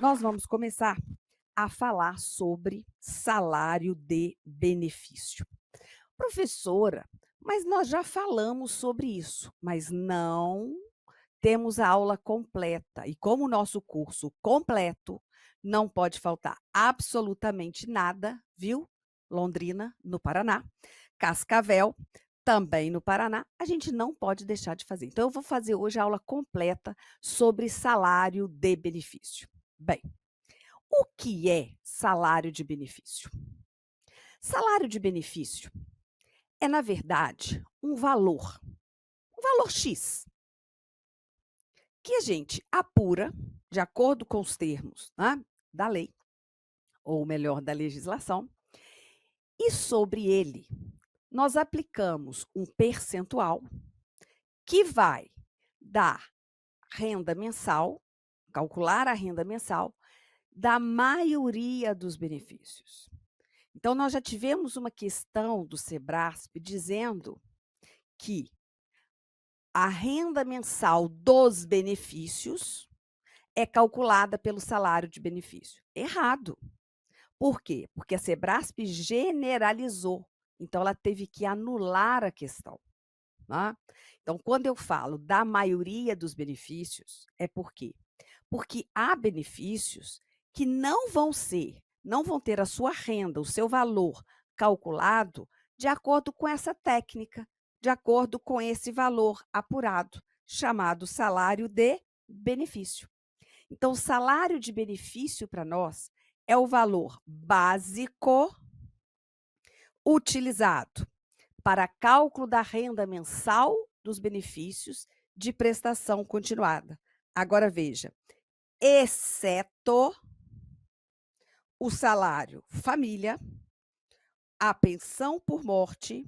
Nós vamos começar a falar sobre salário de benefício. Professora, mas nós já falamos sobre isso, mas não temos a aula completa. E como o nosso curso completo, não pode faltar absolutamente nada, viu? Londrina, no Paraná, Cascavel, também no Paraná, a gente não pode deixar de fazer. Então, eu vou fazer hoje a aula completa sobre salário de benefício. Bem, o que é salário de benefício? Salário de benefício é, na verdade, um valor X, que a gente apura de acordo com os termos, né, da lei, ou melhor, da legislação, e sobre ele nós aplicamos um percentual que vai dar renda mensal, calcular a renda mensal da maioria dos benefícios. Então, nós já tivemos uma questão do Sebrasp dizendo que a renda mensal dos benefícios é calculada pelo salário de benefício. Errado. Por quê? Porque a Sebrasp generalizou. Então, ela teve que anular a questão. Tá? Então, quando eu falo da maioria dos benefícios, é por quê? Porque há benefícios que não vão ter a sua renda, o seu valor calculado de acordo com essa técnica, de acordo com esse valor apurado, chamado salário de benefício. Então, o salário de benefício para nós é o valor básico utilizado para cálculo da renda mensal dos benefícios de prestação continuada. Agora veja, exceto o salário família, a pensão por morte,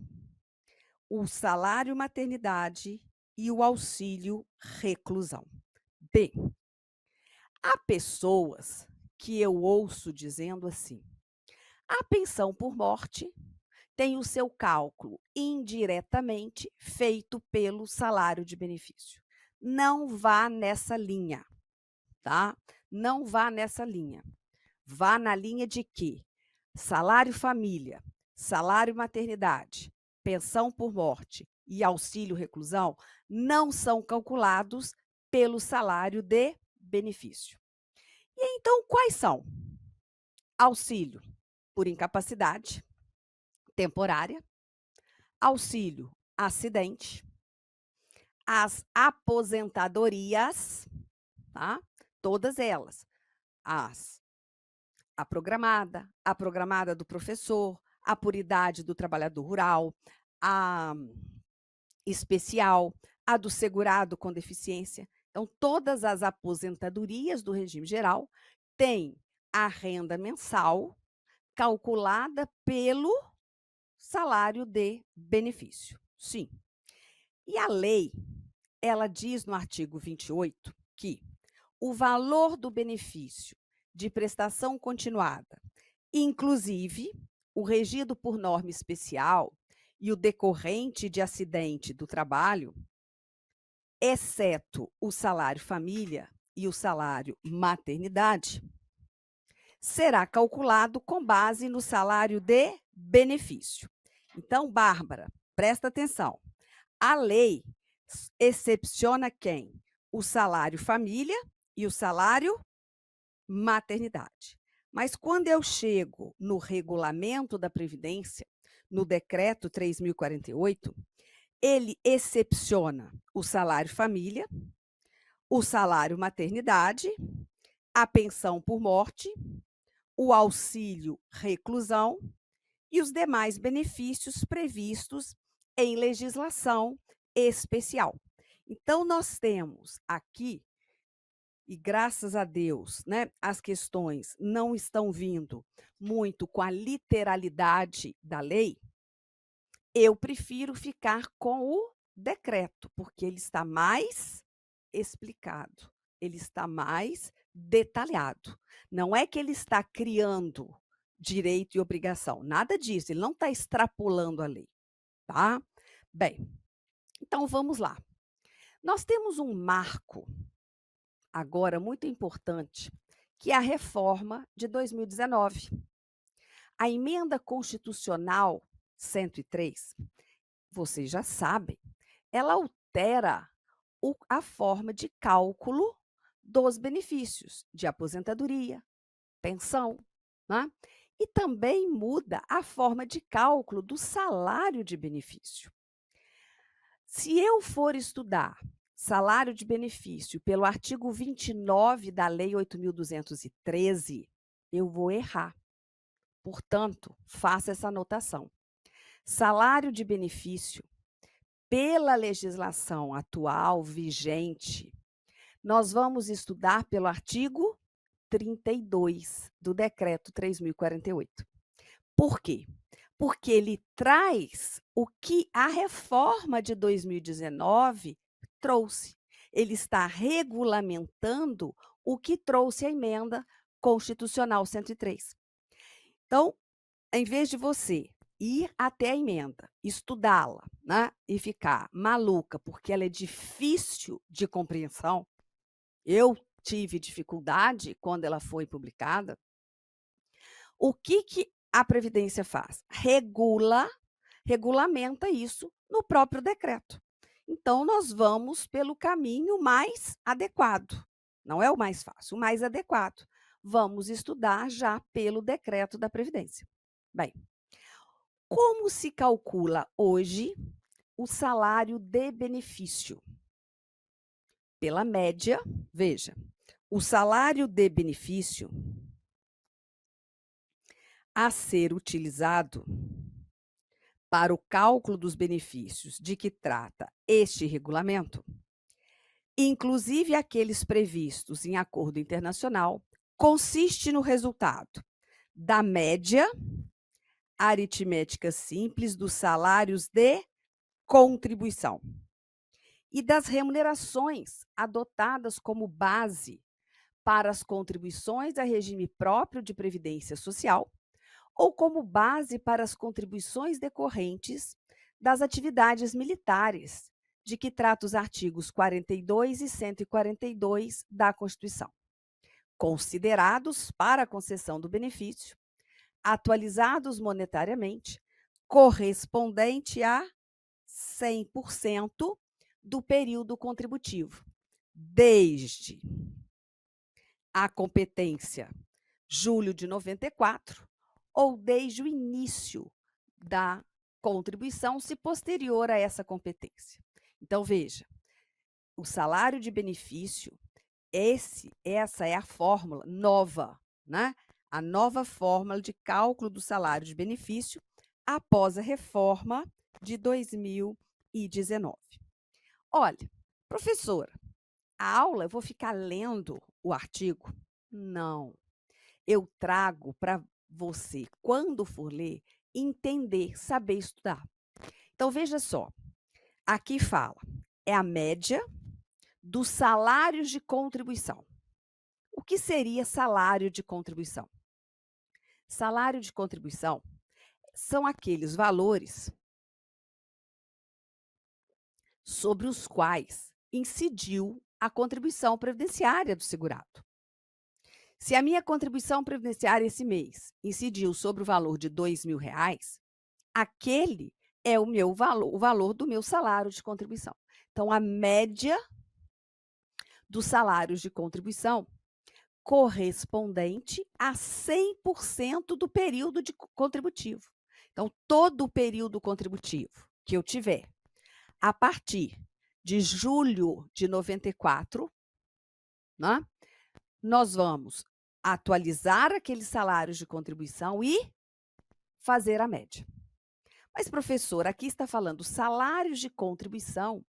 o salário maternidade e o auxílio reclusão. Bem, há pessoas que eu ouço dizendo assim: a pensão por morte tem o seu cálculo indiretamente feito pelo salário de benefício. Não vá nessa linha, tá? Não vá nessa linha. Vá na linha de que salário família, salário maternidade, pensão por morte e auxílio reclusão não são calculados pelo salário de benefício. E então, quais são? Auxílio por incapacidade temporária, auxílio acidente, as aposentadorias, tá? Todas elas. As a programada do professor, a por idade do trabalhador rural, a especial, a do segurado com deficiência. Então, todas as aposentadorias do regime geral têm a renda mensal calculada pelo salário de benefício. Sim. E a lei, ela diz no artigo 28 que o valor do benefício de prestação continuada, inclusive o regido por norma especial e o decorrente de acidente do trabalho, exceto o salário família e o salário maternidade, será calculado com base no salário de benefício. Então, Bárbara, presta atenção. A lei excepciona quem? O salário família e o salário maternidade. Mas quando eu chego no regulamento da Previdência, no decreto 3048, ele excepciona o salário família, o salário maternidade, a pensão por morte, o auxílio reclusão e os demais benefícios previstos em legislação especial. Então, nós temos aqui, e graças a Deus, né, as questões não estão vindo muito com a literalidade da lei, eu prefiro ficar com o decreto, porque ele está mais explicado, ele está mais detalhado. Não é que ele está criando direito e obrigação, nada disso, ele não está extrapolando a lei, tá? Bem, então vamos lá. Nós temos um marco agora muito importante, que é a reforma de 2019. A emenda constitucional 103, vocês já sabem, ela altera a forma de cálculo dos benefícios de aposentadoria, pensão, né? E também muda a forma de cálculo do salário de benefício. Se eu for estudar salário de benefício pelo artigo 29 da Lei 8.213, eu vou errar. Portanto, faça essa anotação. Salário de benefício, pela legislação atual vigente, nós vamos estudar pelo artigo 32 do Decreto 3.048. Por quê? Porque ele traz o que a reforma de 2019 trouxe. Ele está regulamentando o que trouxe a emenda constitucional 103. Então, em vez de você ir até a emenda, estudá-la, né, e ficar maluca porque ela é difícil de compreensão, eu tive dificuldade quando ela foi publicada. O que a Previdência faz? Regulamenta isso no próprio decreto. Então, nós vamos pelo caminho mais adequado. Não é o mais fácil, o mais adequado. Vamos estudar já pelo decreto da Previdência. Bem, como se calcula hoje o salário de benefício? Pela média, veja, o salário de benefício a ser utilizado para o cálculo dos benefícios de que trata este regulamento, inclusive aqueles previstos em acordo internacional, consiste no resultado da média aritmética simples dos salários de contribuição e das remunerações adotadas como base para as contribuições a regime próprio de previdência social ou como base para as contribuições decorrentes das atividades militares, de que trata os artigos 42 e 142 da Constituição, considerados para a concessão do benefício, atualizados monetariamente, correspondente a 100% do período contributivo, desde a competência julho de 94 ou desde o início da contribuição, se posterior a essa competência. Então, veja, o salário de benefício, essa é a fórmula nova, né? A nova fórmula de cálculo do salário de benefício após a reforma de 2019. Olha, professora, a aula eu vou ficar lendo o artigo? Não. Eu trago para você, quando for ler, entender, saber estudar. Então, veja só, aqui fala, é a média dos salários de contribuição. O que seria salário de contribuição? Salário de contribuição são aqueles valores sobre os quais incidiu a contribuição previdenciária do segurado. Se a minha contribuição previdenciária esse mês incidiu sobre o valor de R$ 2.000, aquele é o meu valor, o valor do meu salário de contribuição. Então, a média dos salários de contribuição correspondente a 100% do período contributivo. Então, todo o período contributivo que eu tiver, a partir de julho de 94, né, nós vamos atualizar aqueles salários de contribuição e fazer a média. Mas, professor, aqui está falando salários de contribuição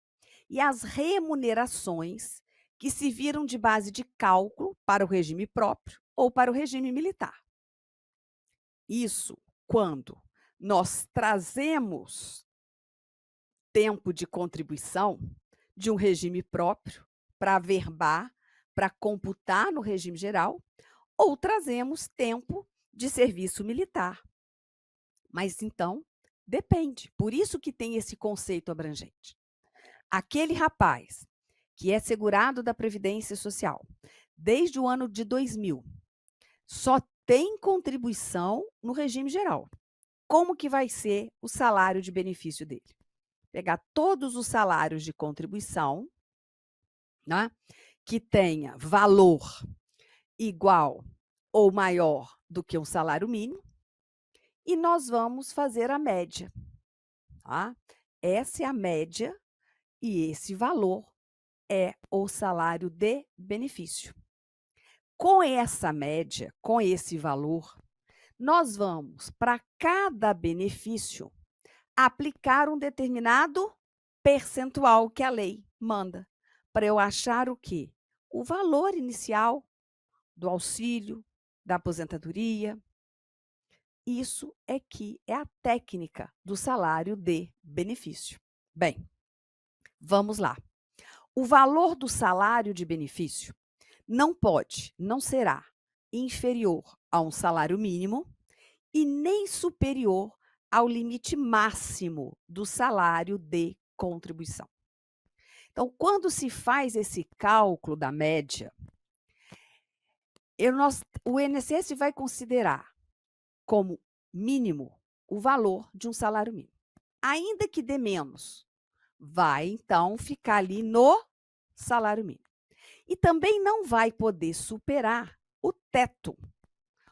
e as remunerações que se viram de base de cálculo para o regime próprio ou para o regime militar. Isso quando nós trazemos tempo de contribuição de um regime próprio para averbar, para computar no regime geral, ou trazemos tempo de serviço militar. Mas então, depende. Por isso que tem esse conceito abrangente. Aquele rapaz que é segurado da Previdência Social desde o ano de 2000 só tem contribuição no regime geral. Como que vai ser o salário de benefício dele? Pegar todos os salários de contribuição, né, que tenha valor igual ou maior do que um salário mínimo, e nós vamos fazer a média, tá? Essa é a média e esse valor é o salário de benefício. Com essa média, com esse valor, nós vamos, para cada benefício, aplicar um determinado percentual que a lei manda, para eu achar o quê? O valor inicial do auxílio, da aposentadoria. Isso é que é a técnica do salário de benefício. Bem, vamos lá. O valor do salário de benefício não será inferior a um salário mínimo e nem superior ao limite máximo do salário de contribuição. Então, quando se faz esse cálculo da média, o INSS vai considerar como mínimo o valor de um salário mínimo. Ainda que dê menos, vai então ficar ali no salário mínimo. E também não vai poder superar o teto,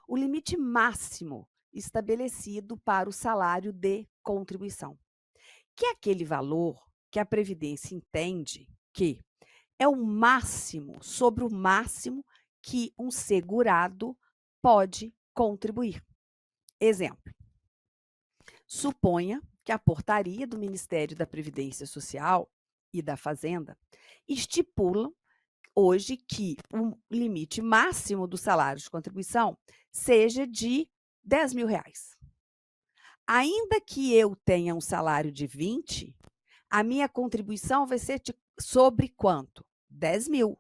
o limite máximo estabelecido para o salário de contribuição, que é aquele valor que a Previdência entende que é o máximo sobre o máximo que um segurado pode contribuir. Exemplo: suponha que a portaria do Ministério da Previdência Social e da Fazenda estipulam hoje que o limite máximo do salário de contribuição seja de R$ 10.000. Ainda que eu tenha um salário de 20, a minha contribuição vai ser sobre quanto? 10.000,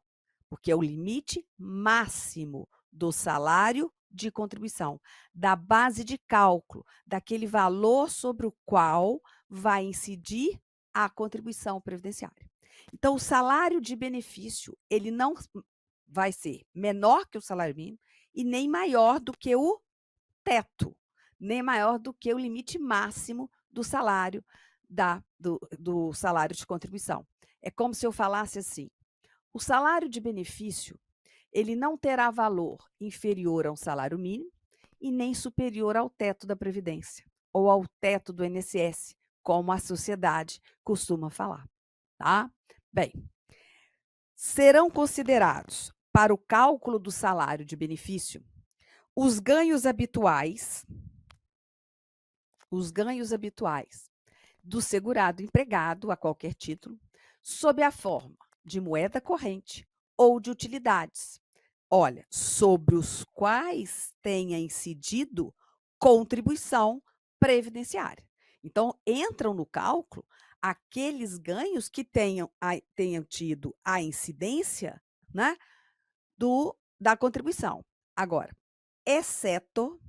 porque é o limite máximo do salário de contribuição, da base de cálculo, daquele valor sobre o qual vai incidir a contribuição previdenciária. Então, o salário de benefício, ele não vai ser menor que o salário mínimo e nem maior do que o teto, nem maior do que o limite máximo do salário do salário de contribuição. É como se eu falasse assim: o salário de benefício, ele não terá valor inferior a um salário mínimo e nem superior ao teto da Previdência ou ao teto do INSS, como a sociedade costuma falar, tá? Bem, serão considerados para o cálculo do salário de benefício os ganhos habituais do segurado empregado a qualquer título, sob a forma de moeda corrente ou de utilidades. Olha, sobre os quais tenha incidido contribuição previdenciária. Então, entram no cálculo aqueles ganhos que tenham tido a incidência, né, da contribuição. Agora, exceto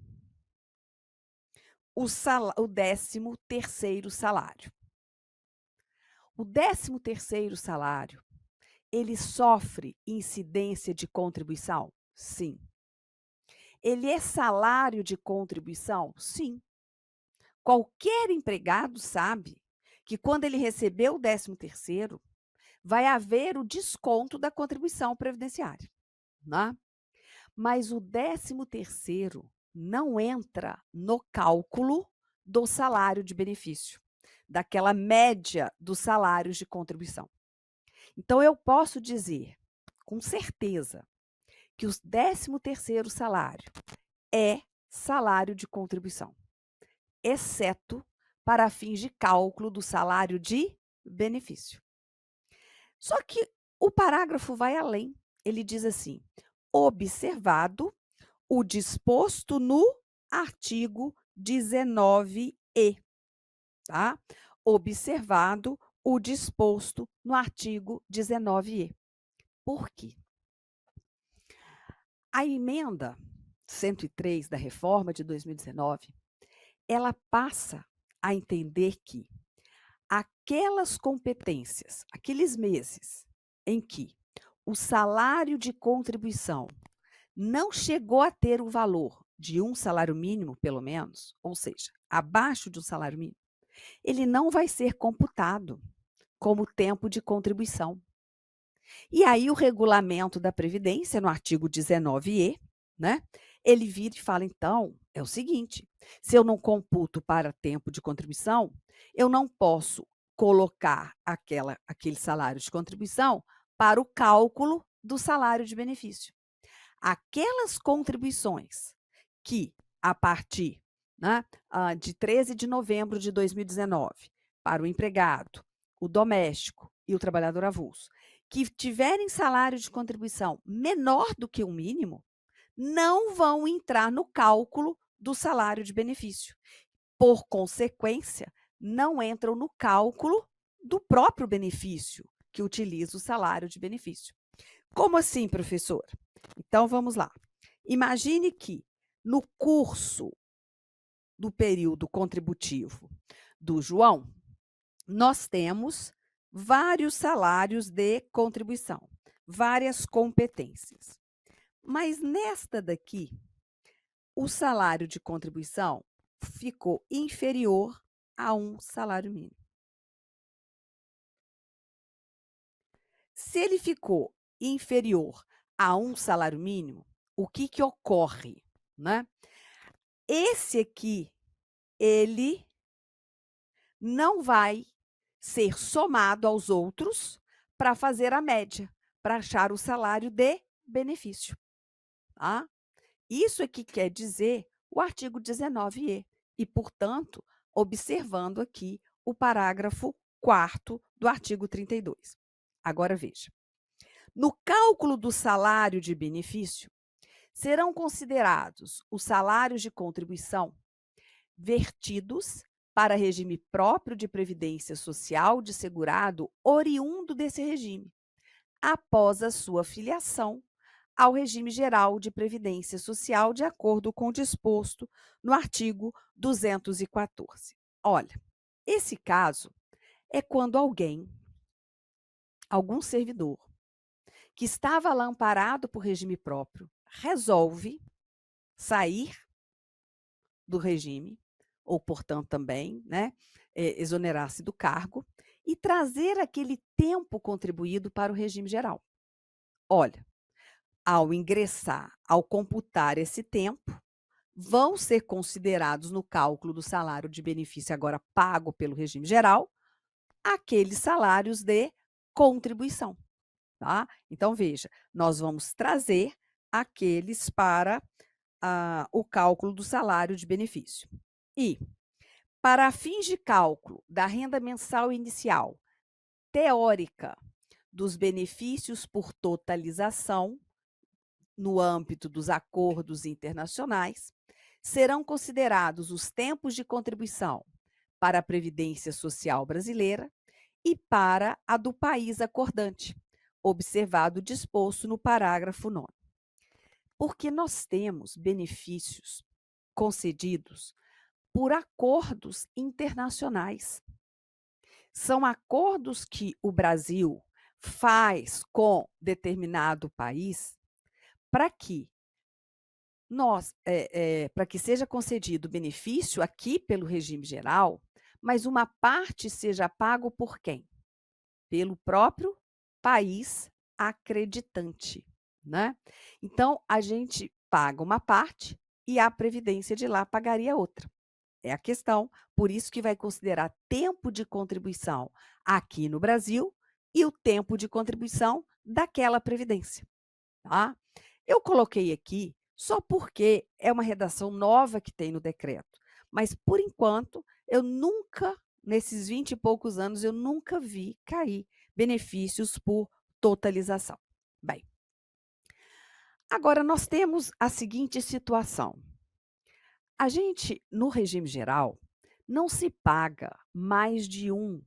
o 13º salário. O 13º salário, ele sofre incidência de contribuição? Sim. Ele é salário de contribuição? Sim. Qualquer empregado sabe que quando ele receber o 13º, vai haver o desconto da contribuição previdenciária, né? Mas o 13º não entra no cálculo do salário de benefício, daquela média dos salários de contribuição. Então, eu posso dizer, com certeza, que o 13º salário é salário de contribuição, exceto para fins de cálculo do salário de benefício. Só que o parágrafo vai além. Ele diz assim: observado o disposto no artigo 19e, tá? Observado o disposto no artigo 19e. Por quê? A emenda 103 da reforma de 2019, ela passa a entender que aquelas competências, aqueles meses em que o salário de contribuição não chegou a ter o valor de um salário mínimo, pelo menos, ou seja, abaixo de um salário mínimo, ele não vai ser computado como tempo de contribuição. E aí o regulamento da Previdência, no artigo 19e, né, ele vira e fala: então, é o seguinte, se eu não computo para tempo de contribuição, eu não posso colocar aquele salário de contribuição para o cálculo do salário de benefício. Aquelas contribuições que, a partir, né, de 13 de novembro de 2019, para o empregado, o doméstico e o trabalhador avulso, que tiverem salário de contribuição menor do que o mínimo, não vão entrar no cálculo do salário de benefício. Por consequência, não entram no cálculo do próprio benefício que utiliza o salário de benefício. Como assim, professor? Então vamos lá. Imagine que no curso do período contributivo do João, nós temos vários salários de contribuição, várias competências. Mas nesta daqui, o salário de contribuição ficou inferior a um salário mínimo. Se ele ficou inferior a um salário mínimo, o que que ocorre, né? Esse aqui, ele não vai ser somado aos outros para fazer a média, para achar o salário de benefício, tá? Isso aqui quer dizer o artigo 19e e, portanto, observando aqui o parágrafo 4º do artigo 32. Agora veja. No cálculo do salário de benefício, serão considerados os salários de contribuição vertidos para regime próprio de previdência social de segurado oriundo desse regime, após a sua filiação ao regime geral de previdência social, de acordo com o disposto no artigo 214. Olha, esse caso é quando algum servidor, que estava lá amparado por regime próprio, resolve sair do regime, ou, portanto, também, né, exonerar-se do cargo e trazer aquele tempo contribuído para o regime geral. Olha, ao ingressar, ao computar esse tempo, vão ser considerados no cálculo do salário de benefício agora pago pelo regime geral, aqueles salários de contribuição, tá? Então, veja, nós vamos trazer aqueles para o cálculo do salário de benefício. E, para fins de cálculo da renda mensal inicial teórica dos benefícios por totalização, no âmbito dos acordos internacionais, serão considerados os tempos de contribuição para a Previdência Social brasileira e para a do país acordante, observado o disposto no parágrafo 9º. Porque nós temos benefícios concedidos por acordos internacionais. São acordos que o Brasil faz com determinado país para que para que seja concedido benefício aqui pelo regime geral, mas uma parte seja pago por quem? Pelo próprio país acreditante, né? Então, a gente paga uma parte e a previdência de lá pagaria outra. É a questão, por isso que vai considerar tempo de contribuição aqui no Brasil e o tempo de contribuição daquela previdência, tá? Eu coloquei aqui só porque é uma redação nova que tem no decreto, mas por enquanto eu nunca, nesses 20 e poucos anos, eu nunca vi cair benefícios por totalização. Bem, agora nós temos a seguinte situação. A gente, no regime geral, não se paga mais de um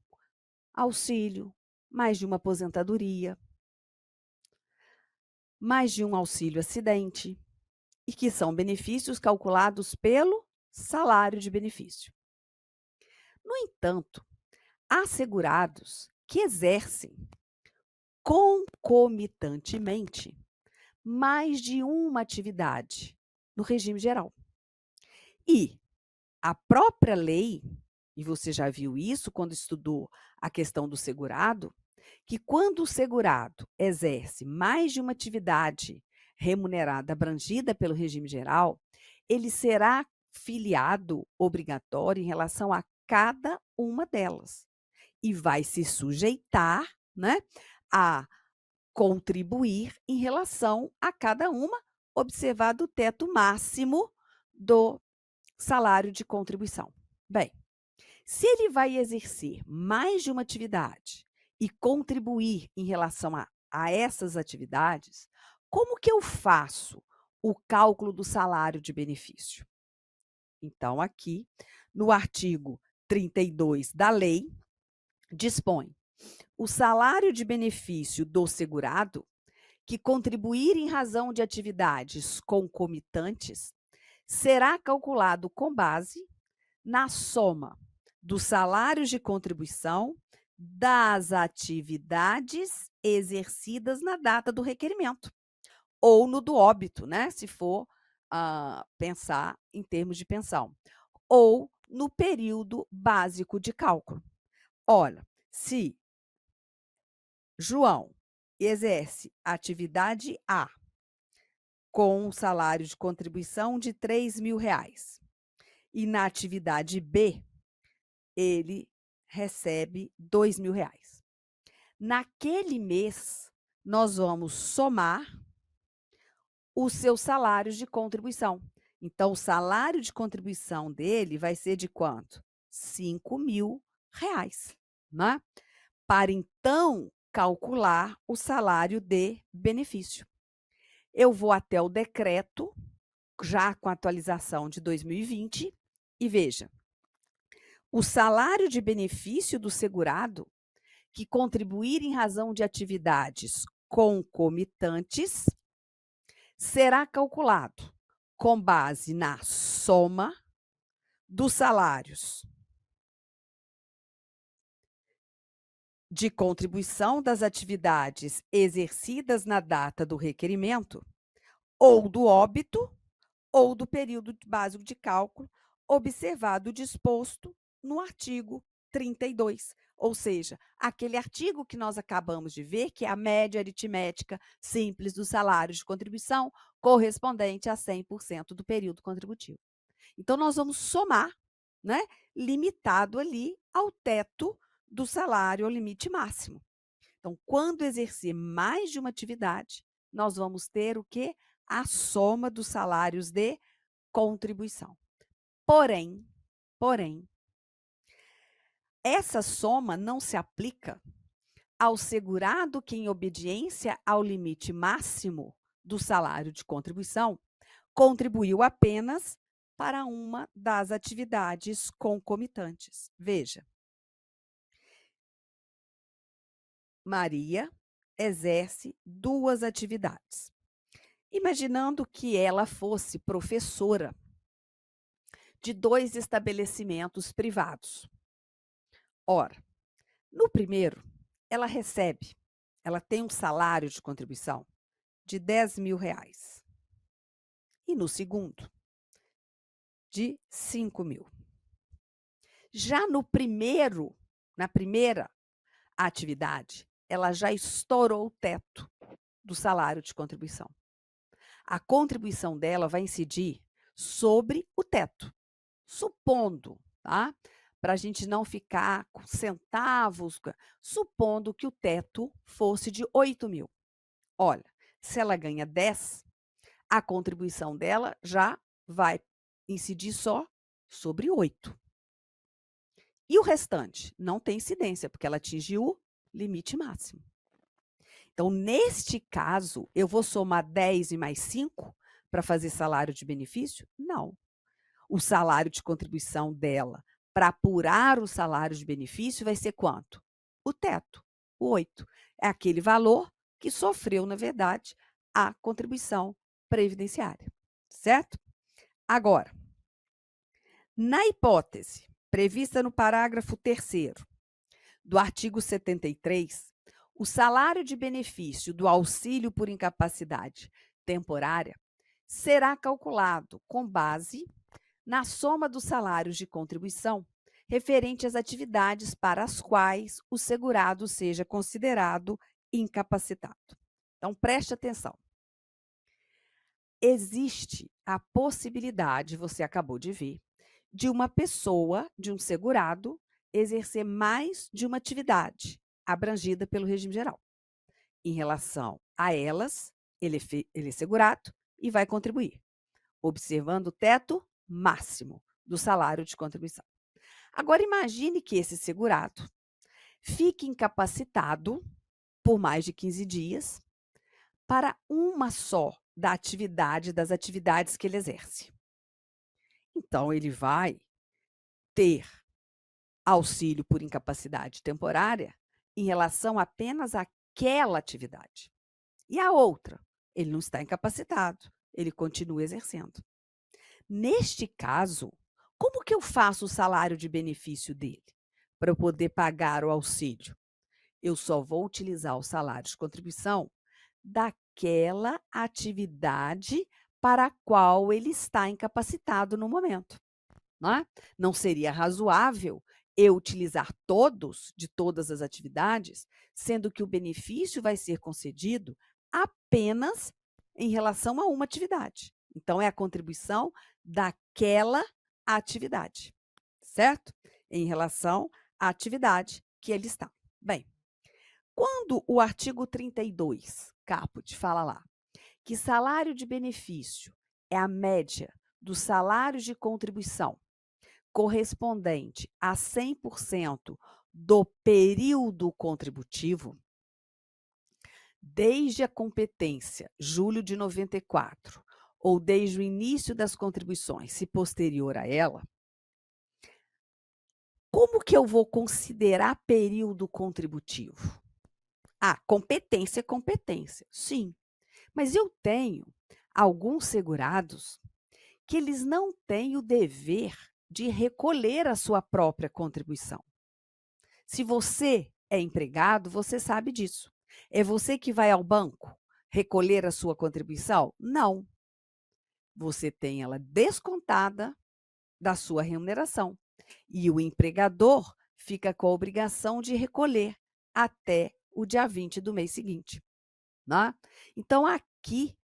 auxílio, mais de uma aposentadoria, mais de um auxílio acidente, e que são benefícios calculados pelo salário de benefício. No entanto, há segurados que exercem concomitantemente mais de uma atividade no regime geral. E a própria lei, e você já viu isso quando estudou a questão do segurado, que quando o segurado exerce mais de uma atividade remunerada abrangida pelo regime geral, ele será filiado obrigatório em relação a cada uma delas e vai se sujeitar, né, a contribuir em relação a cada uma, observado o teto máximo do salário de contribuição. Bem, se ele vai exercer mais de uma atividade e contribuir em relação a essas atividades, como que eu faço o cálculo do salário de benefício? Então, aqui, no artigo 32 da lei, dispõe: o salário de benefício do segurado, que contribuir em razão de atividades concomitantes, será calculado com base na soma dos salários de contribuição das atividades exercidas na data do requerimento, ou no do óbito, né? Se for pensar em termos de pensão, ou no período básico de cálculo. Olha, se João exerce atividade A com um salário de contribuição de R$ 3.000 e na atividade B ele recebe R$ 2.000. Naquele mês, nós vamos somar os seus salários de contribuição. Então, o salário de contribuição dele vai ser de quanto? R$ 5.000, né? Para então calcular o salário de benefício. Eu vou até o decreto, já com a atualização de 2020, e veja, o salário de benefício do segurado que contribuir em razão de atividades concomitantes será calculado com base na soma dos salários de contribuição das atividades exercidas na data do requerimento, ou do óbito, ou do período básico de cálculo, observado o disposto no artigo 32, ou seja, aquele artigo que nós acabamos de ver, que é a média aritmética simples dos salários de contribuição correspondente a 100% do período contributivo. Então, nós vamos somar, né, limitado ali ao teto do salário, ao limite máximo. Então, quando exercer mais de uma atividade, nós vamos ter o quê? A soma dos salários de contribuição. Porém, essa soma não se aplica ao segurado que, em obediência ao limite máximo do salário de contribuição, contribuiu apenas para uma das atividades concomitantes. Veja, Maria exerce 2 atividades. Imaginando que ela fosse professora de 2 estabelecimentos privados. Ora, no primeiro, ela tem um salário de contribuição de R$ 10.000. E no segundo, de 5.000. Já no primeiro, na primeira atividade, ela já estourou o teto do salário de contribuição. A contribuição dela vai incidir sobre o teto, supondo, tá? Para a gente não ficar com centavos, supondo que o teto fosse de 8.000. Olha, se ela ganha 10, a contribuição dela já vai incidir só sobre 8. E o restante não tem incidência, porque ela atingiu o limite máximo. Então, neste caso, eu vou somar 10 e mais 5 para fazer salário de benefício? Não. O salário de contribuição dela para apurar o salário de benefício vai ser quanto? O teto, o 8. É aquele valor que sofreu, na verdade, a contribuição previdenciária, certo? Agora, na hipótese prevista no parágrafo 3º do artigo 73, O salário de benefício do auxílio por incapacidade temporária será calculado com base na soma dos salários de contribuição referente às atividades para as quais o segurado seja considerado incapacitado. Então, preste atenção. Existe a possibilidade, você acabou de ver, de uma pessoa, de um segurado, exercer mais de uma atividade abrangida pelo regime geral. Em relação a elas, ele é segurado e vai contribuir, observando o teto máximo do salário de contribuição. Agora, imagine que esse segurado fique incapacitado por mais de 15 dias para uma só das atividades que ele exerce. Então, ele vai ter auxílio por incapacidade temporária em relação apenas àquela atividade. E a outra, ele não está incapacitado, ele continua exercendo. Neste caso, como que eu faço o salário de benefício dele para eu poder pagar o auxílio? Eu só vou utilizar o salário de contribuição daquela atividade para a qual ele está incapacitado no momento. Não é? Não seria razoável eu utilizar todos, de todas as atividades, sendo que o benefício vai ser concedido apenas em relação a uma atividade. Então, é a contribuição daquela atividade, certo? Em relação à atividade que ele está. Bem, quando o artigo 32, caput, fala lá que salário de benefício é a média dos salários de contribuição correspondente a 100% do período contributivo, desde a competência, julho de 94, ou desde o início das contribuições, se posterior a ela, como que eu vou considerar período contributivo? Ah, competência é competência, sim. Mas eu tenho alguns segurados que eles não têm o dever de recolher a sua própria contribuição. Se você é empregado, você sabe disso. É você que vai ao banco recolher a sua contribuição? Não. Você tem ela descontada da sua remuneração. E o empregador fica com a obrigação de recolher até o dia 20 do mês seguinte. Né? Então, aqui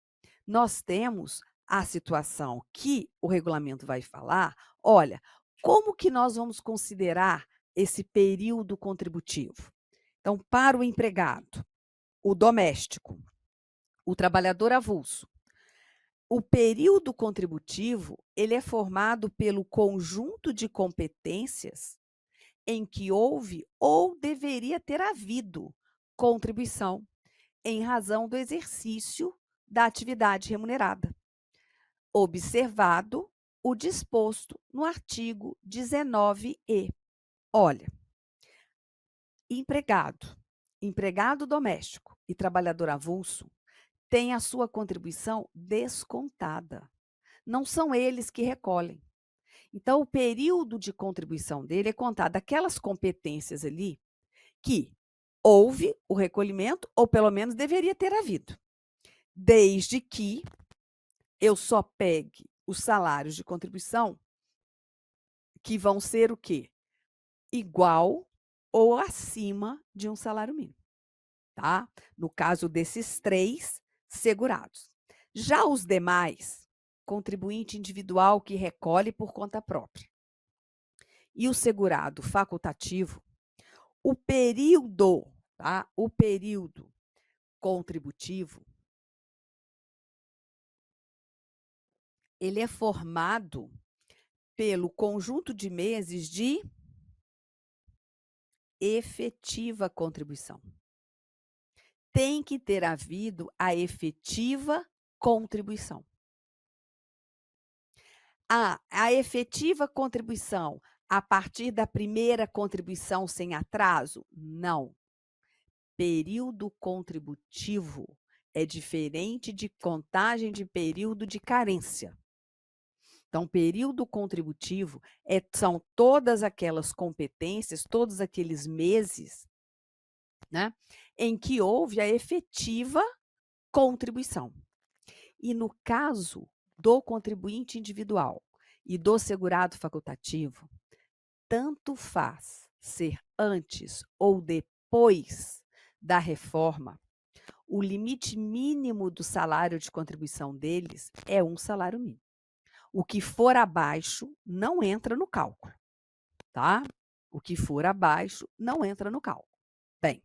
nós temos a situação que o regulamento vai falar, olha, como que nós vamos considerar esse período contributivo? Então, para o empregado, o doméstico, o trabalhador avulso, o período contributivo, ele é formado pelo conjunto de competências em que houve ou deveria ter havido contribuição em razão do exercício da atividade remunerada, observado o disposto no artigo 19e. Olha, empregado doméstico e trabalhador avulso têm a sua contribuição descontada. Não são eles que recolhem. Então, o período de contribuição dele é contado daquelas competências ali que houve o recolhimento, ou pelo menos deveria ter havido, desde que eu só pegue os salários de contribuição que vão ser o quê? Igual ou acima de um salário mínimo, tá? No caso desses 3 segurados. Já os demais, contribuinte individual que recolhe por conta própria e o segurado facultativo, o período, tá? O período contributivo, ele é formado pelo conjunto de meses de efetiva contribuição. Tem que ter havido a efetiva contribuição. A efetiva contribuição a partir da primeira contribuição sem atraso? Não. Período contributivo é diferente de contagem de período de carência. Então, período contributivo são todas aquelas competências, todos aqueles meses, né, em que houve a efetiva contribuição. E no caso do contribuinte individual e do segurado facultativo, tanto faz ser antes ou depois da reforma, o limite mínimo do salário de contribuição deles é um salário mínimo. O que for abaixo não entra no cálculo, tá? O que for abaixo não entra no cálculo. Bem,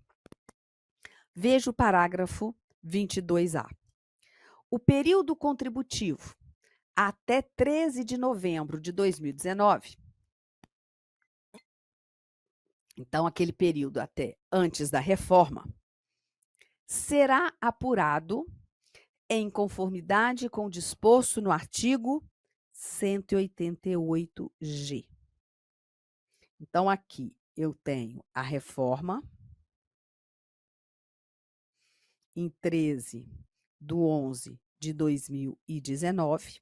veja o parágrafo 22A. O período contributivo até 13 de novembro de 2019, então aquele período até antes da reforma, será apurado em conformidade com o disposto no artigo 188-G. Então, aqui eu tenho a reforma em 13/11/2019.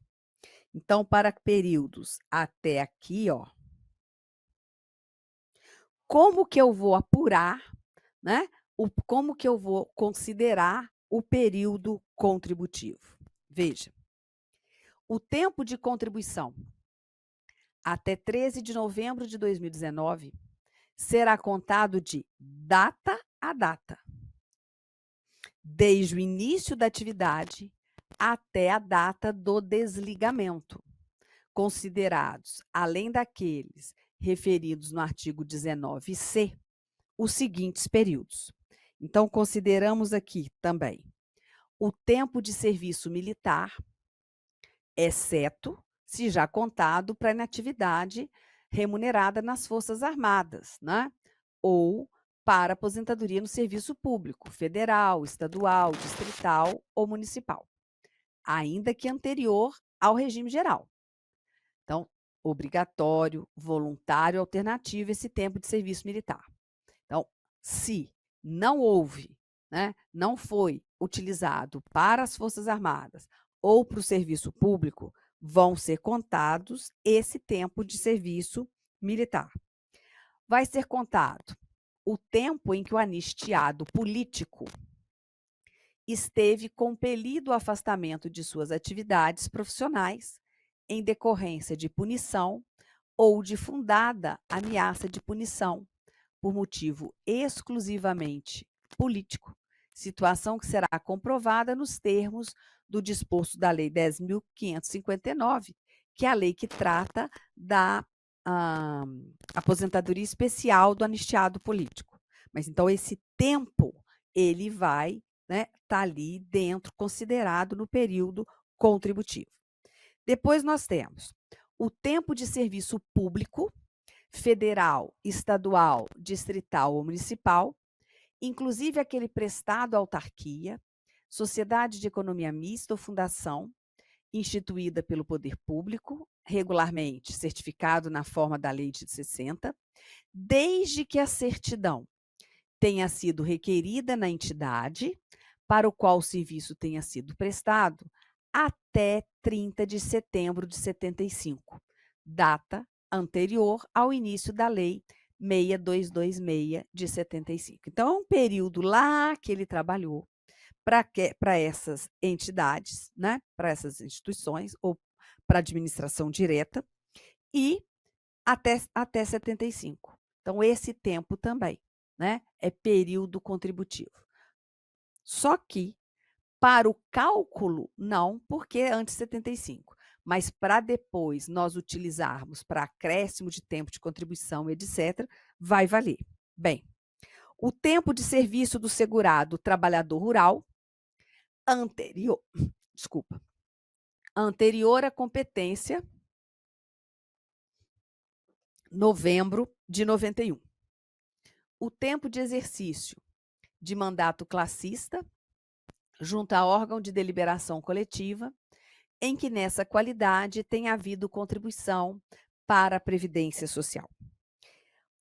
Então, para períodos até aqui, ó, como que eu vou apurar, né? Como que eu vou considerar o período contributivo? Veja, o tempo de contribuição até 13 de novembro de 2019 será contado de data a data, desde o início da atividade até a data do desligamento, considerados, além daqueles referidos no artigo 19C, os seguintes períodos. Então, consideramos aqui também o tempo de serviço militar, exceto se já contado para inatividade remunerada nas Forças Armadas, né? Ou para aposentadoria no serviço público, federal, estadual, distrital ou municipal, ainda que anterior ao regime geral. Então, obrigatório, voluntário, alternativo esse tempo de serviço militar. Então, se não houve, né, não foi utilizado para as Forças Armadas ou para o serviço público, vão ser contados esse tempo de serviço militar. Vai ser contado o tempo em que o anistiado político esteve compelido ao afastamento de suas atividades profissionais em decorrência de punição ou de fundada ameaça de punição por motivo exclusivamente político, situação que será comprovada nos termos do disposto da Lei 10.559, que é a lei que trata da aposentadoria especial do anistiado político. Mas então esse tempo ele vai, né, tá ali dentro, considerado no período contributivo. Depois nós temos o tempo de serviço público, federal, estadual, distrital ou municipal, inclusive aquele prestado à autarquia, sociedade de economia mista ou fundação, instituída pelo poder público, regularmente certificado na forma da Lei de 60, desde que a certidão tenha sido requerida na entidade para o qual o serviço tenha sido prestado até 30 de setembro de 75, data anterior ao início da Lei 6226 de 75. Então, é um período lá que ele trabalhou para essas entidades, né, para essas instituições, ou para administração direta, e até 75. Então, esse tempo também, né, é período contributivo. Só que, para o cálculo, não, porque é antes de 75. Mas para depois nós utilizarmos para acréscimo de tempo de contribuição, etc., vai valer. Bem, o tempo de serviço do segurado trabalhador rural anterior, desculpa, anterior à competência, novembro de 91. O tempo de exercício de mandato classista junto a órgão de deliberação coletiva, em que nessa qualidade tem havido contribuição para a Previdência Social.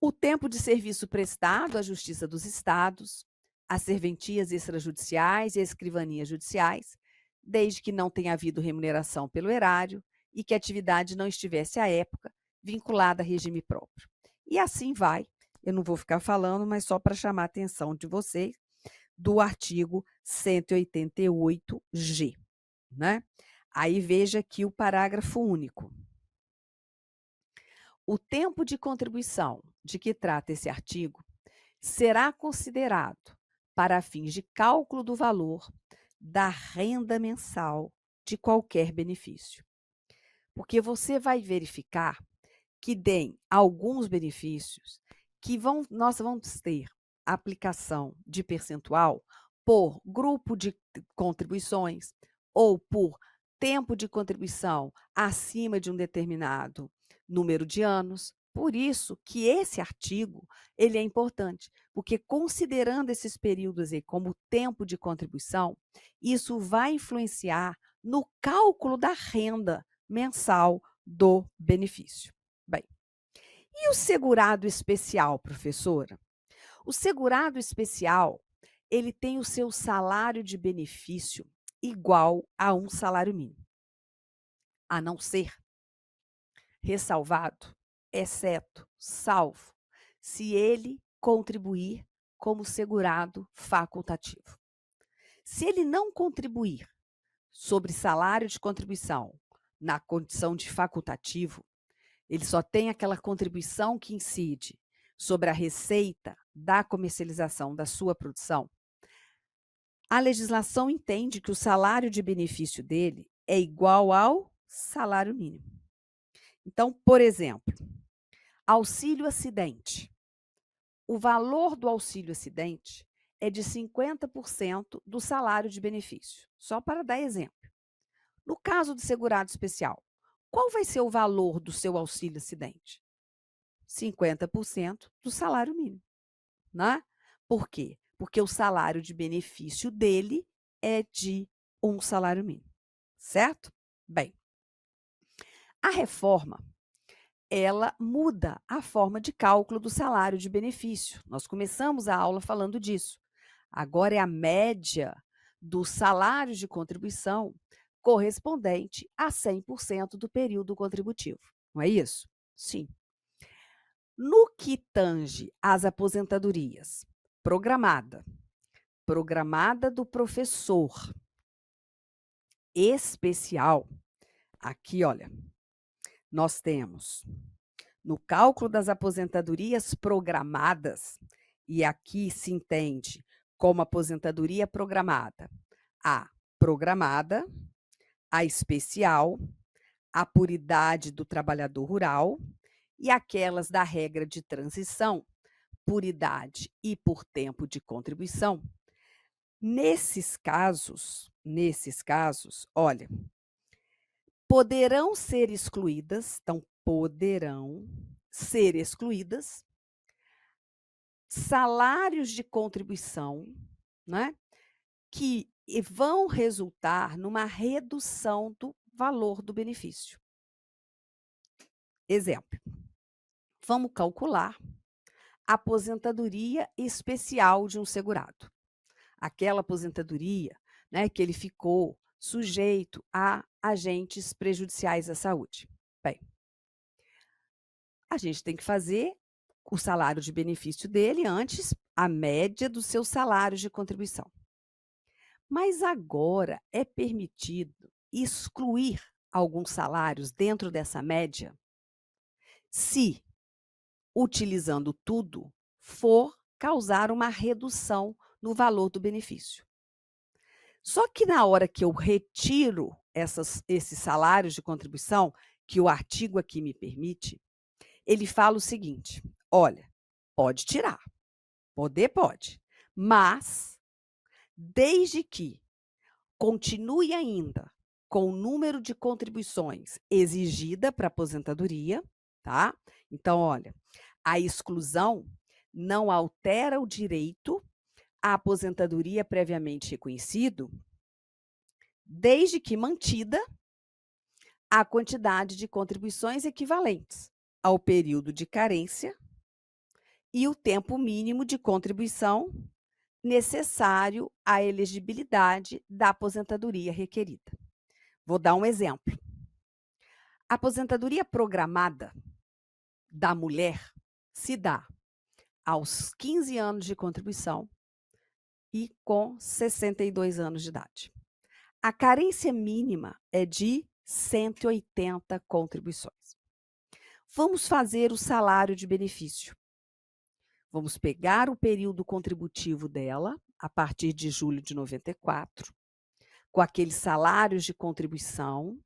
O tempo de serviço prestado à Justiça dos Estados, às serventias extrajudiciais e às escrivanias judiciais, desde que não tenha havido remuneração pelo erário e que a atividade não estivesse, à época, vinculada a regime próprio. E assim vai. Eu não vou ficar falando, mas só para chamar a atenção de vocês, do artigo 188-G, né? Aí veja aqui o parágrafo único. O tempo de contribuição de que trata esse artigo será considerado para fins de cálculo do valor da renda mensal de qualquer benefício. Porque você vai verificar que tem alguns benefícios que nós vamos ter aplicação de percentual por grupo de contribuições ou por tempo de contribuição acima de um determinado número de anos. Por isso que esse artigo, ele é importante, porque considerando esses períodos aí como tempo de contribuição, isso vai influenciar no cálculo da renda mensal do benefício. Bem, e o segurado especial, professora? O segurado especial, ele tem o seu salário de benefício igual a um salário mínimo, a não ser ressalvado, exceto, salvo, se ele contribuir como segurado facultativo. Se ele não contribuir sobre salário de contribuição na condição de facultativo, ele só tem aquela contribuição que incide sobre a receita da comercialização da sua produção. A legislação entende que o salário de benefício dele é igual ao salário mínimo. Então, por exemplo, auxílio acidente. O valor do auxílio acidente é de 50% do salário de benefício, só para dar exemplo. No caso do segurado especial, qual vai ser o valor do seu auxílio acidente? 50% do salário mínimo, né? Por quê? Porque o salário de benefício dele é de um salário mínimo, certo? Bem, a reforma, ela muda a forma de cálculo do salário de benefício. Nós começamos a aula falando disso. Agora é a média do salário de contribuição correspondente a 100% do período contributivo. Não é isso? Sim. No que tange às aposentadorias, programada do professor especial, aqui, olha, nós temos no cálculo das aposentadorias programadas, e aqui se entende como aposentadoria programada, a programada, a especial, a por idade do trabalhador rural e aquelas da regra de transição, por idade e por tempo de contribuição. Nesses casos, olha, poderão ser excluídas, então poderão ser excluídas salários de contribuição, né, que vão resultar numa redução do valor do benefício. Exemplo, vamos calcular a aposentadoria especial de um segurado. Aquela aposentadoria, né, que ele ficou sujeito a agentes prejudiciais à saúde. Bem, a gente tem que fazer o salário de benefício dele antes a média dos seus salários de contribuição. Mas agora é permitido excluir alguns salários dentro dessa média se, utilizando tudo, for causar uma redução no valor do benefício. Só que na hora que eu retiro esses salários de contribuição, que o artigo aqui me permite, ele fala o seguinte: olha, pode tirar, poder pode, mas desde que continue ainda com o número de contribuições exigida para aposentadoria, tá? Então, olha, a exclusão não altera o direito à aposentadoria previamente reconhecido, desde que mantida a quantidade de contribuições equivalentes ao período de carência e o tempo mínimo de contribuição necessário à elegibilidade da aposentadoria requerida. Vou dar um exemplo. A aposentadoria programada da mulher se dá aos 15 anos de contribuição, e com 62 anos de idade. A carência mínima é de 180 contribuições. Vamos fazer o salário de benefício. Vamos pegar o período contributivo dela, a partir de julho de 94, com aqueles salários de contribuição,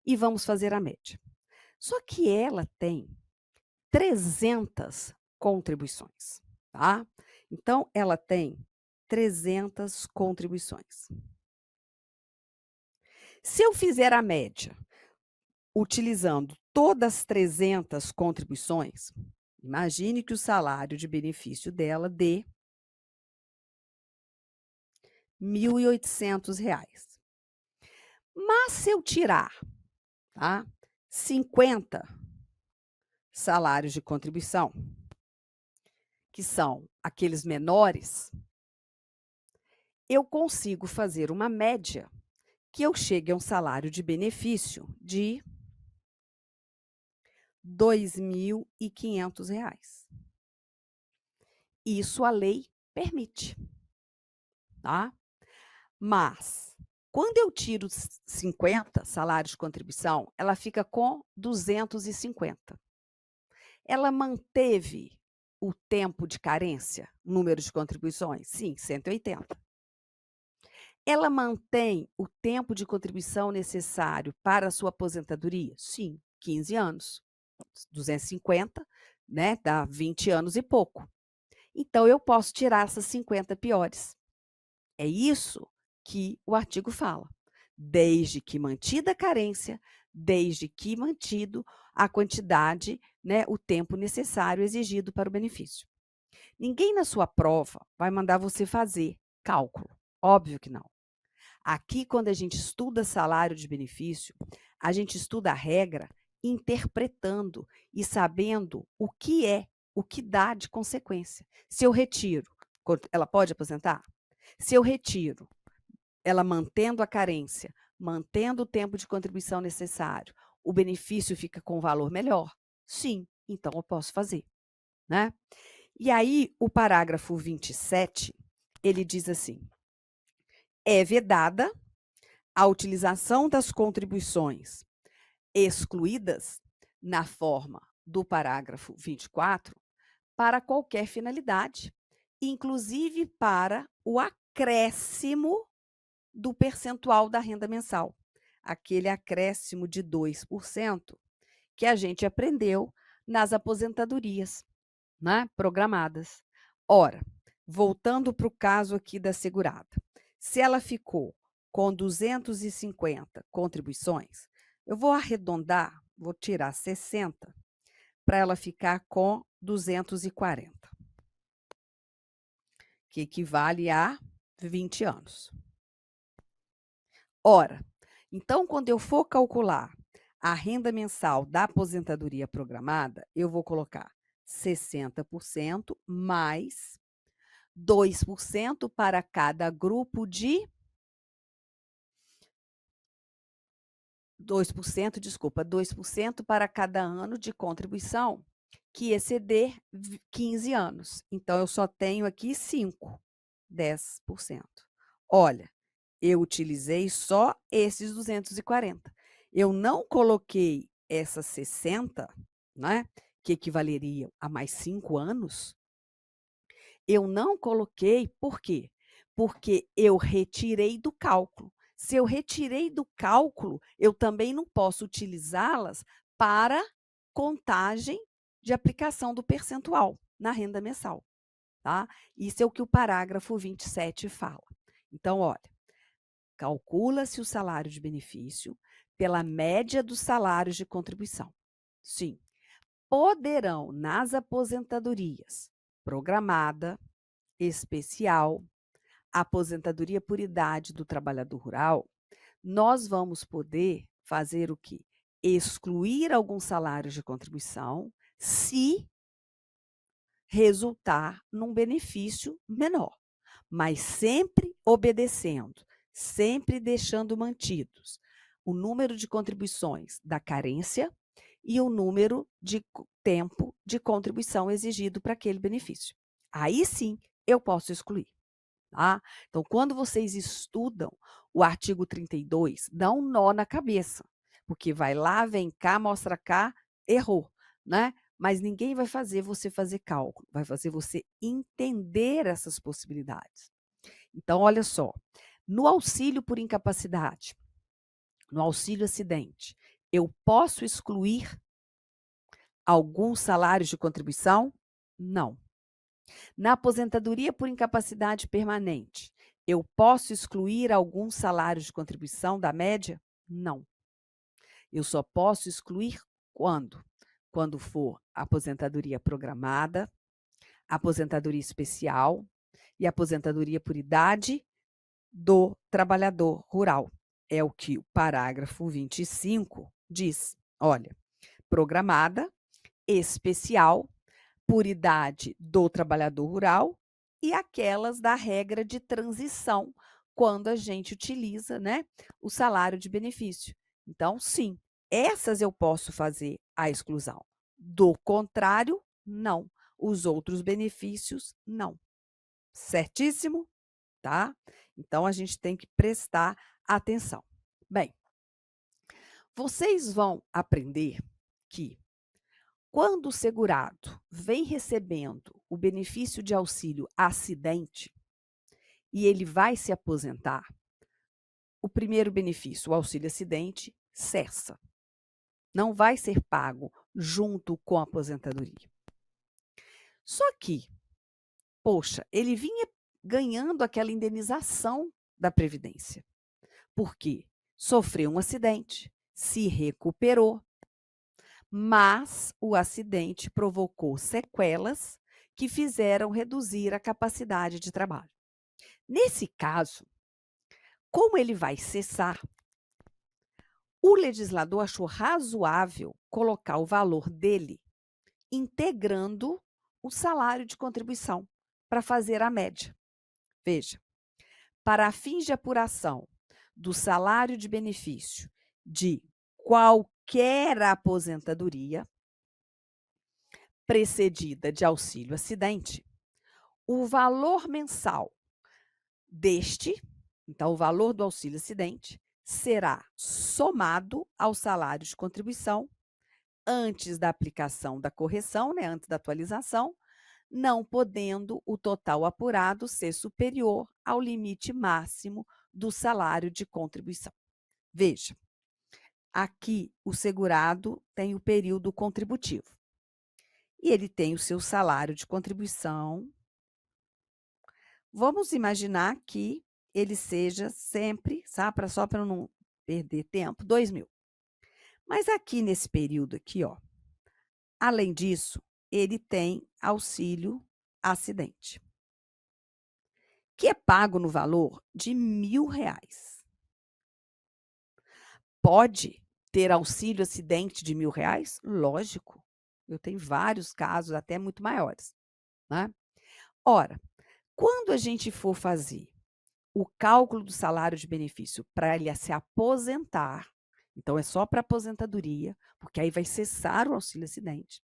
e vamos fazer a média. Só que ela tem 300 contribuições, tá? Então, ela tem 300 contribuições. Se eu fizer a média, utilizando todas as 300 contribuições, imagine que o salário de benefício dela dê R$ 1.800. Mas se eu tirar, tá, 50 salários de contribuição, que são aqueles menores, eu consigo fazer uma média que eu chegue a um salário de benefício de R$ 2.500. Isso a lei permite, tá? Mas, quando eu tiro 50 salários de contribuição, ela fica com 250. Ela manteve o tempo de carência, número de contribuições? Sim, 180. Ela mantém o tempo de contribuição necessário para a sua aposentadoria? Sim, 15 anos. 250, né, dá 20 anos e pouco. Então, eu posso tirar essas 50 piores. É isso que o artigo fala. Desde que mantida a carência, desde que mantido a quantidade, né, o tempo necessário exigido para o benefício. Ninguém na sua prova vai mandar você fazer cálculo. Óbvio que não. Aqui, quando a gente estuda salário de benefício, a gente estuda a regra interpretando e sabendo o que dá de consequência. Se eu retiro, ela pode aposentar? Se eu retiro, ela mantendo a carência, mantendo o tempo de contribuição necessário, o benefício fica com valor melhor? Sim, então eu posso fazer, né? E aí, o parágrafo 27, ele diz assim: é vedada a utilização das contribuições excluídas na forma do parágrafo 24 para qualquer finalidade, inclusive para o acréscimo do percentual da renda mensal, aquele acréscimo de 2% que a gente aprendeu nas aposentadorias, né, programadas. Ora, voltando para o caso aqui da segurada, se ela ficou com 250 contribuições, eu vou arredondar, vou tirar 60 para ela ficar com 240, que equivale a 20 anos. Ora, então, quando eu for calcular a renda mensal da aposentadoria programada, eu vou colocar 60% mais 2% para cada grupo de 2% para cada ano de contribuição que exceder 15 anos. Então, eu só tenho aqui 5, 10%. Olha, eu utilizei só esses 240. Eu não coloquei essas 60, né, que equivaleriam a mais 5 anos. Eu não coloquei, por quê? Porque eu retirei do cálculo. Se eu retirei do cálculo, eu também não posso utilizá-las para contagem de aplicação do percentual na renda mensal, tá? Isso é o que o parágrafo 27 fala. Então, olha, calcula-se o salário de benefício pela média dos salários de contribuição. Sim, poderão nas aposentadorias programada, especial, aposentadoria por idade do trabalhador rural, nós vamos poder fazer o quê? Excluir alguns salários de contribuição se resultar num benefício menor, mas sempre obedecendo, sempre deixando mantidos o número de contribuições da carência e o número de tempo de contribuição exigido para aquele benefício. Aí sim eu posso excluir. tá? Então, quando vocês estudam o artigo 32, dá um nó na cabeça, porque vai lá, vem cá, mostra cá, errou, né? Mas ninguém vai fazer você fazer cálculo, vai fazer você entender essas possibilidades. Então, olha só, no auxílio por incapacidade, no auxílio acidente, eu posso excluir alguns salários de contribuição? Não. Na aposentadoria por incapacidade permanente, eu posso excluir alguns salários de contribuição da média? Não. Eu só posso excluir quando? Quando for aposentadoria programada, aposentadoria especial e aposentadoria por idade do trabalhador rural. É o que o parágrafo 25 diz. Olha, programada, especial, por idade do trabalhador rural e aquelas da regra de transição, quando a gente utiliza, né, o salário de benefício. Então, sim, essas eu posso fazer a exclusão. Do contrário, não. Os outros benefícios, não. Certíssimo? Tá? Então, a gente tem que prestar atenção. Bem, vocês vão aprender que quando o segurado vem recebendo o benefício de auxílio acidente e ele vai se aposentar, o primeiro benefício, o auxílio acidente, cessa. Não vai ser pago junto com a aposentadoria. Só que, poxa, ele vinha ganhando aquela indenização da Previdência. Por quê? Sofreu um acidente, se recuperou, mas o acidente provocou sequelas que fizeram reduzir a capacidade de trabalho. Nesse caso, como ele vai cessar, o legislador achou razoável colocar o valor dele integrando o salário de contribuição para fazer a média. Veja, para fins de apuração do salário de benefício de qualquer aposentadoria, precedida de auxílio acidente, o valor mensal deste, então o valor do auxílio acidente, será somado ao salário de contribuição antes da aplicação da correção, né, antes da atualização, não podendo o total apurado ser superior ao limite máximo do salário de contribuição. Veja, aqui o segurado tem o período contributivo e ele tem o seu salário de contribuição. Vamos imaginar que ele seja sempre, sabe, só para não perder tempo, 2.000. Mas aqui nesse período aqui, ó, além disso, ele tem auxílio acidente, que é pago no valor de R$ 1.000. Pode ter auxílio acidente de R$ 1.000? Lógico. Eu tenho vários casos, até muito maiores, né? Ora, quando a gente for fazer o cálculo do salário de benefício para ele se aposentar, então é só para aposentadoria, porque aí vai cessar o auxílio acidente.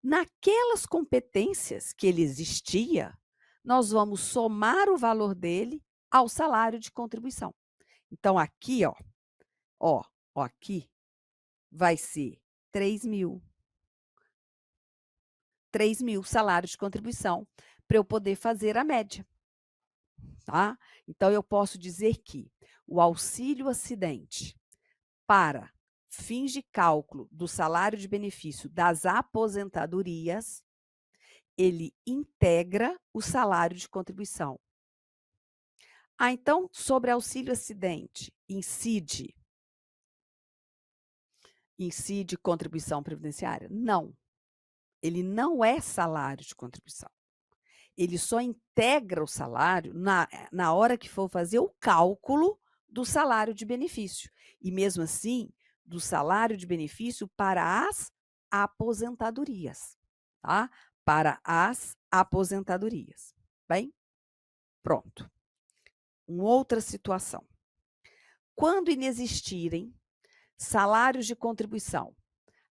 Naquelas competências que ele existia, nós vamos somar o valor dele ao salário de contribuição. Então aqui, ó, aqui vai ser 3.000. 3.000 salários de contribuição para eu poder fazer a média. Tá? Então, eu posso dizer que o auxílio acidente para fins de cálculo do salário de benefício das aposentadorias, ele integra o salário de contribuição. Ah, então, sobre auxílio acidente, incide contribuição previdenciária? Não, ele não é salário de contribuição. Ele só integra o salário na hora que for fazer o cálculo do salário de benefício. E mesmo assim, do salário de benefício para as aposentadorias, tá? Para as aposentadorias. Bem, pronto. Uma outra situação. Quando inexistirem salários de contribuição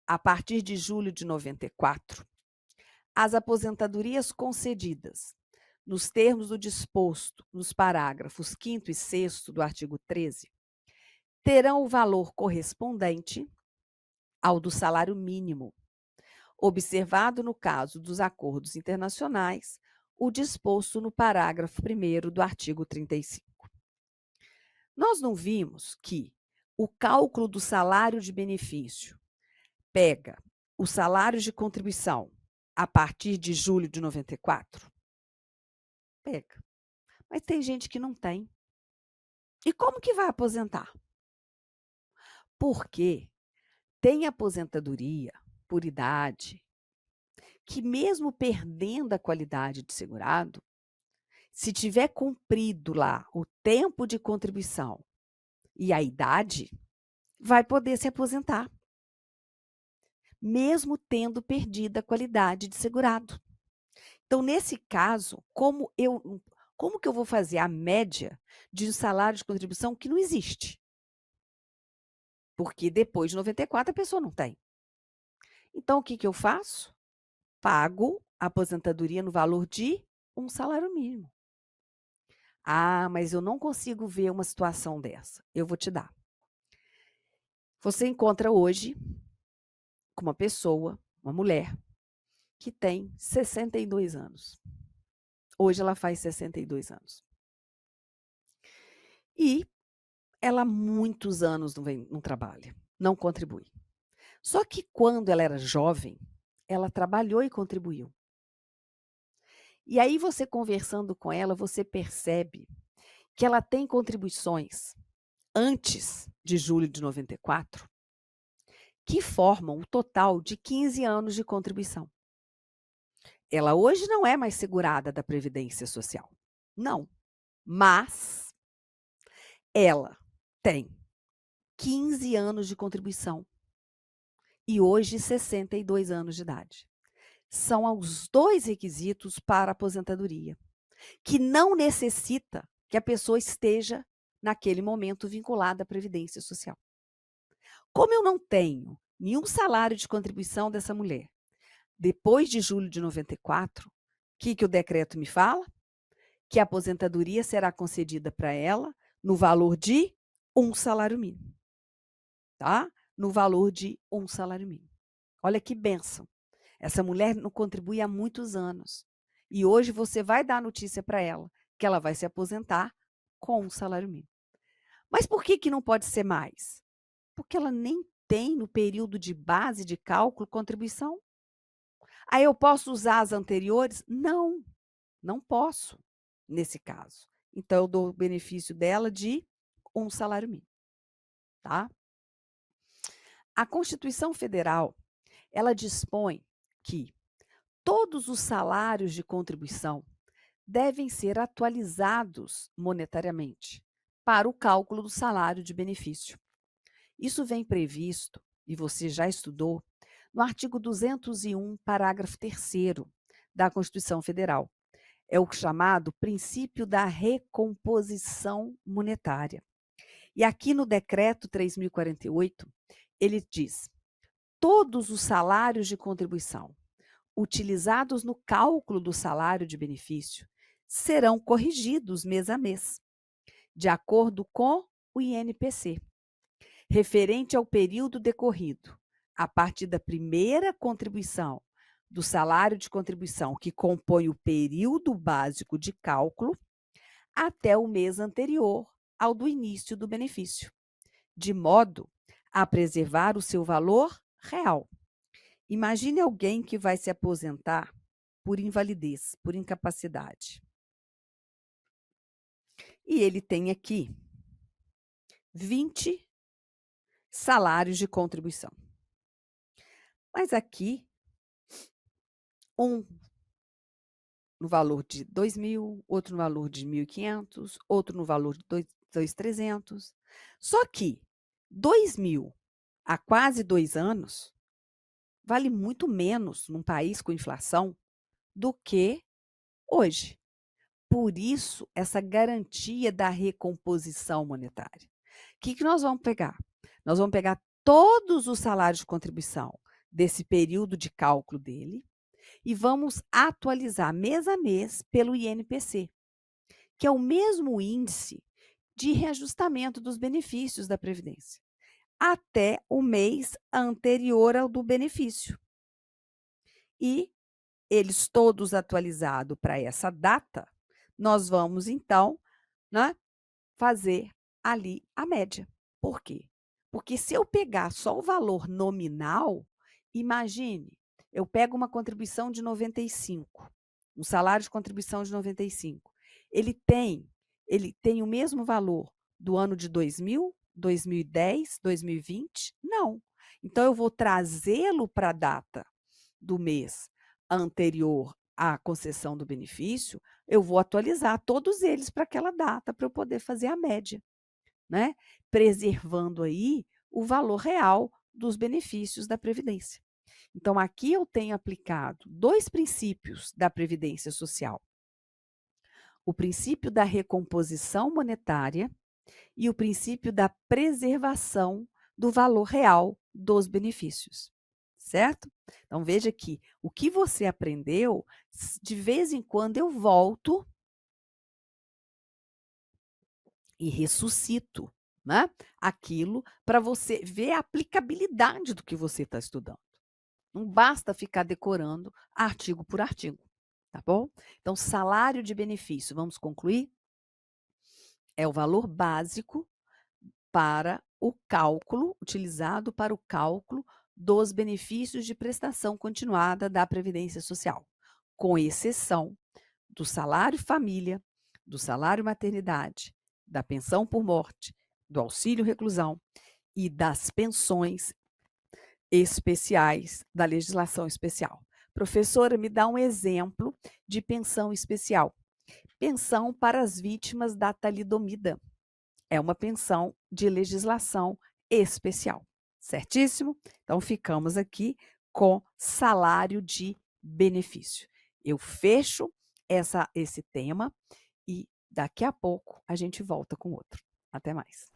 a partir de julho de 94, as aposentadorias concedidas nos termos do disposto nos parágrafos 5º e 6º do artigo 13, terão o valor correspondente ao do salário mínimo, observado no caso dos acordos internacionais o disposto no parágrafo 1º do artigo 35. Nós não vimos que o cálculo do salário de benefício pega os salários de contribuição a partir de julho de 94? Pega. Mas tem gente que não tem. E como que vai aposentar? Porque tem aposentadoria por idade que, mesmo perdendo a qualidade de segurado, se tiver cumprido lá o tempo de contribuição e a idade, vai poder se aposentar, mesmo tendo perdido a qualidade de segurado. Então, nesse caso, como que eu vou fazer a média de um salário de contribuição que não existe? Porque depois de 94 a pessoa não tem. Então, o que eu faço? Pago a aposentadoria no valor de um salário mínimo. Ah, mas eu não consigo ver uma situação dessa. Eu vou te dar. Você encontra hoje com uma pessoa, uma mulher, que tem 62 anos. Hoje ela faz 62 anos. E ela há muitos anos não trabalha, não contribui. Só que quando ela era jovem, ela trabalhou e contribuiu. E aí você conversando com ela, você percebe que ela tem contribuições antes de julho de 94, que formam o total de 15 anos de contribuição. Ela hoje não é mais segurada da Previdência Social. Não. Mas ela tem 15 anos de contribuição e hoje 62 anos de idade. São os dois requisitos para a aposentadoria, que não necessita que a pessoa esteja, naquele momento, vinculada à Previdência Social. Como eu não tenho nenhum salário de contribuição dessa mulher, depois de julho de 94, o que o decreto me fala? Que a aposentadoria será concedida para ela no valor de um salário mínimo. Tá? No valor de um salário mínimo. Olha que bênção. Essa mulher não contribui há muitos anos. E hoje você vai dar notícia para ela que ela vai se aposentar com um salário mínimo. Mas por que não pode ser mais? Porque ela nem tem no período de base de cálculo contribuição. Aí eu posso usar as anteriores? Não, não posso nesse caso. Então eu dou o benefício dela de um salário mínimo, tá? A Constituição Federal, ela dispõe que todos os salários de contribuição devem ser atualizados monetariamente para o cálculo do salário de benefício. Isso vem previsto, e você já estudou, no artigo 201, parágrafo 3º da Constituição Federal. É o chamado princípio da recomposição monetária. E aqui no decreto 3.048, ele diz: todos os salários de contribuição utilizados no cálculo do salário de benefício serão corrigidos mês a mês, de acordo com o INPC, referente ao período decorrido a partir da primeira contribuição do salário de contribuição que compõe o período básico de cálculo até o mês anterior ao do início do benefício, de modo a preservar o seu valor real. Imagine alguém que vai se aposentar por invalidez, por incapacidade. E ele tem aqui 20 salários de contribuição. Mas aqui, um no valor de 2.000, outro no valor de 1.500, outro no valor de 2.300. Só que 2.000 há quase 2 anos vale muito menos num país com inflação do que hoje. Por isso, essa garantia da recomposição monetária. O que nós vamos pegar? Nós vamos pegar todos os salários de contribuição desse período de cálculo dele e vamos atualizar mês a mês pelo INPC, que é o mesmo índice de reajustamento dos benefícios da Previdência, até o mês anterior ao do benefício. E eles todos atualizados para essa data, nós vamos então, né, fazer ali a média. Por quê? Porque se eu pegar só o valor nominal, imagine, eu pego uma contribuição de 95, um salário de contribuição de 95. Ele tem o mesmo valor do ano de 2000, 2010, 2020? Não. Então eu vou trazê-lo para a data do mês anterior à concessão do benefício, eu vou atualizar todos eles para aquela data, para eu poder fazer a média, né? Preservando aí o valor real dos benefícios da Previdência. Então, aqui eu tenho aplicado 2 princípios da Previdência Social: o princípio da recomposição monetária e o princípio da preservação do valor real dos benefícios, certo? Então, veja aqui, o que você aprendeu, de vez em quando eu volto e ressuscito, né, aquilo para você ver a aplicabilidade do que você está estudando. Não basta ficar decorando artigo por artigo, tá bom? Então, salário de benefício, vamos concluir? É o valor básico para o cálculo, utilizado para o cálculo dos benefícios de prestação continuada da Previdência Social, com exceção do salário família, do salário maternidade, da pensão por morte, do auxílio reclusão e das pensões especiais da legislação especial. Professora, me dá um exemplo de pensão especial. Pensão para as vítimas da talidomida. É uma pensão de legislação especial, certíssimo? Então, ficamos aqui com salário de benefício. Eu fecho esse tema e daqui a pouco a gente volta com outro. Até mais.